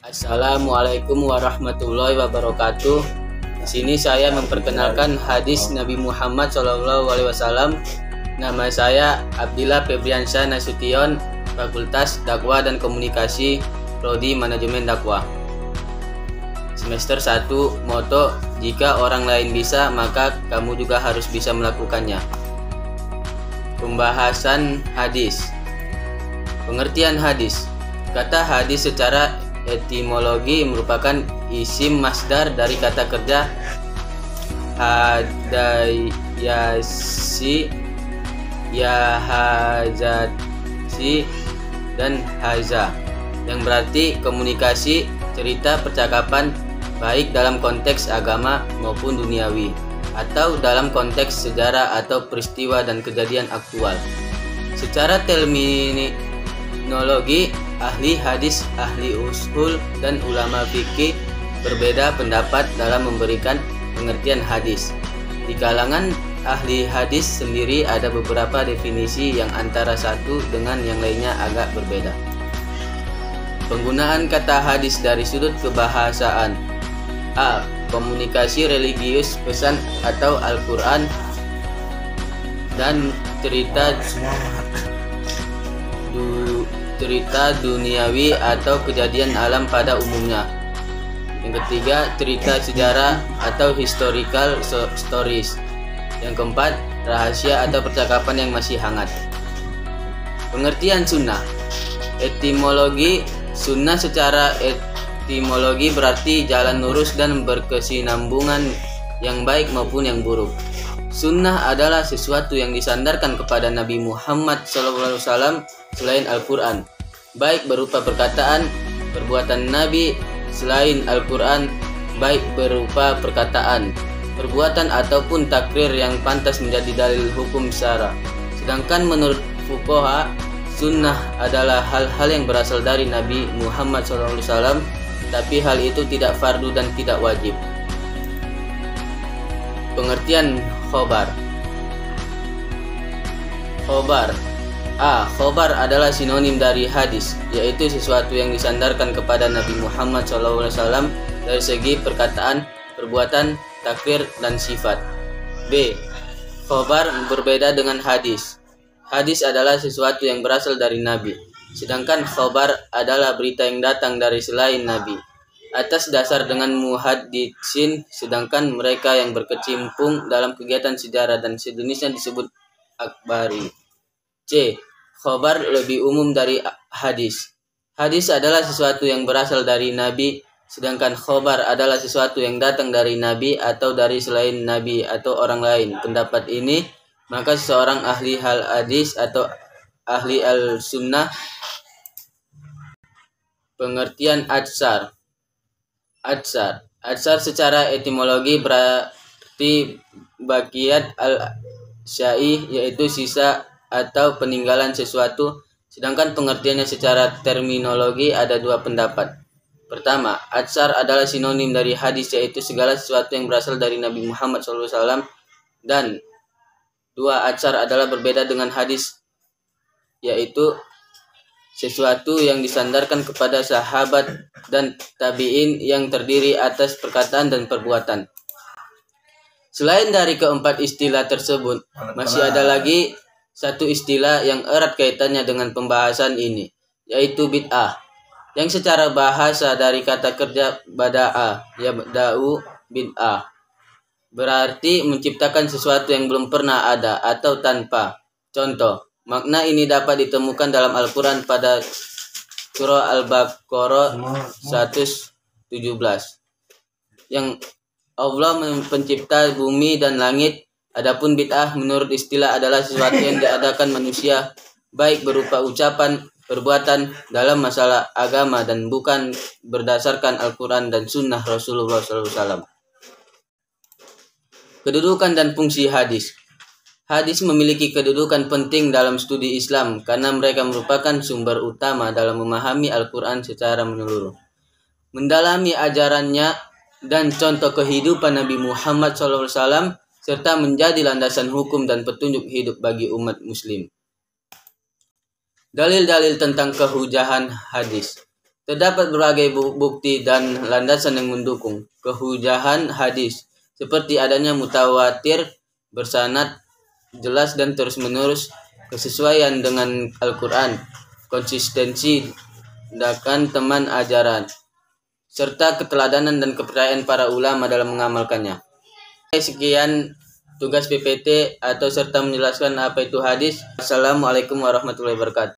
Assalamualaikum warahmatullahi wabarakatuh. Di sini saya memperkenalkan hadis Nabi Muhammad SAW. Nama saya Abdillah Febriansyah Nasution, Fakultas Dakwah dan Komunikasi, Prodi Manajemen Dakwah. Semester 1, moto, jika orang lain bisa, maka kamu juga harus bisa melakukannya. Pembahasan hadis. Pengertian hadis. Kata hadis secara etimologi merupakan isim masdar dari kata kerja hadayasi, yahajasi, dan haza, yang berarti komunikasi, cerita, percakapan, baik dalam konteks agama maupun duniawi, atau dalam konteks sejarah atau peristiwa dan kejadian aktual. Secara terminologi, ahli hadis, ahli usul, dan ulama fikih berbeda pendapat dalam memberikan pengertian hadis. Di kalangan ahli hadis sendiri ada beberapa definisi yang antara satu dengan yang lainnya agak berbeda. Penggunaan kata hadis dari sudut kebahasaan. A. Komunikasi religius, pesan atau Al-Quran dan cerita duniawi atau kejadian alam pada umumnya. Yang ketiga, cerita sejarah atau historical stories. Yang keempat, rahasia atau percakapan yang masih hangat. Pengertian sunnah. Etimologi. Sunnah secara etimologi berarti jalan lurus dan berkesinambungan yang baik maupun yang buruk. Sunnah adalah sesuatu yang disandarkan kepada Nabi Muhammad SAW selain Al-Quran, baik berupa perkataan, perbuatan Nabi selain Al-Quran, baik berupa perkataan, perbuatan ataupun takrir yang pantas menjadi dalil hukum syara. Sedangkan menurut fuqaha, sunnah adalah hal-hal yang berasal dari Nabi Muhammad SAW, tapi hal itu tidak fardu dan tidak wajib. Pengertian khobar. Khobar. A. Khobar adalah sinonim dari hadis, yaitu sesuatu yang disandarkan kepada Nabi Muhammad SAW dari segi perkataan, perbuatan, takrir, dan sifat. B. Khobar berbeda dengan hadis. Hadis adalah sesuatu yang berasal dari Nabi, sedangkan khobar adalah berita yang datang dari selain Nabi. Atas dasar dengan muhaddisin, sedangkan mereka yang berkecimpung dalam kegiatan sejarah dan sejenisnya disebut akhbari. C. Khobar lebih umum dari hadis. Hadis adalah sesuatu yang berasal dari Nabi, sedangkan khobar adalah sesuatu yang datang dari Nabi atau dari selain Nabi atau orang lain. Pendapat ini, maka seseorang ahli hal hadis atau ahli al-sunnah. Pengertian atsar. Atsar secara etimologi berarti bakiyat al-syai, yaitu sisa atau peninggalan sesuatu. Sedangkan pengertiannya secara terminologi ada dua pendapat. Pertama, atsar adalah sinonim dari hadis, yaitu segala sesuatu yang berasal dari Nabi Muhammad SAW. Dan dua, atsar adalah berbeda dengan hadis, yaitu sesuatu yang disandarkan kepada sahabat dan tabi'in yang terdiri atas perkataan dan perbuatan. Selain dari keempat istilah tersebut, masih ada lagi satu istilah yang erat kaitannya dengan pembahasan ini, yaitu bid'ah, yang secara bahasa dari kata kerja bada'a, yabda'u bid'ah, berarti menciptakan sesuatu yang belum pernah ada atau tanpa. Contoh, makna ini dapat ditemukan dalam Al-Quran pada surah Al-Baqarah 117, yang Allah pencipta bumi dan langit. Adapun bid'ah menurut istilah adalah sesuatu yang diadakan manusia, baik berupa ucapan, perbuatan dalam masalah agama dan bukan berdasarkan Al-Quran dan sunnah Rasulullah SAW. Kedudukan dan fungsi hadis. Hadis memiliki kedudukan penting dalam studi Islam karena mereka merupakan sumber utama dalam memahami Al-Quran secara menyeluruh, mendalami ajarannya dan contoh kehidupan Nabi Muhammad SAW, serta menjadi landasan hukum dan petunjuk hidup bagi umat muslim. Dalil-dalil tentang kehujahan hadis. Terdapat berbagai bukti dan landasan yang mendukung kehujahan hadis, seperti adanya mutawatir, bersanad, jelas dan terus-menerus, kesesuaian dengan Al-Quran, konsistensi dan teman ajaran, serta keteladanan dan kepercayaan para ulama dalam mengamalkannya. Sekian tugas PPT atau serta menjelaskan apa itu hadis. Assalamualaikum warahmatullahi wabarakatuh.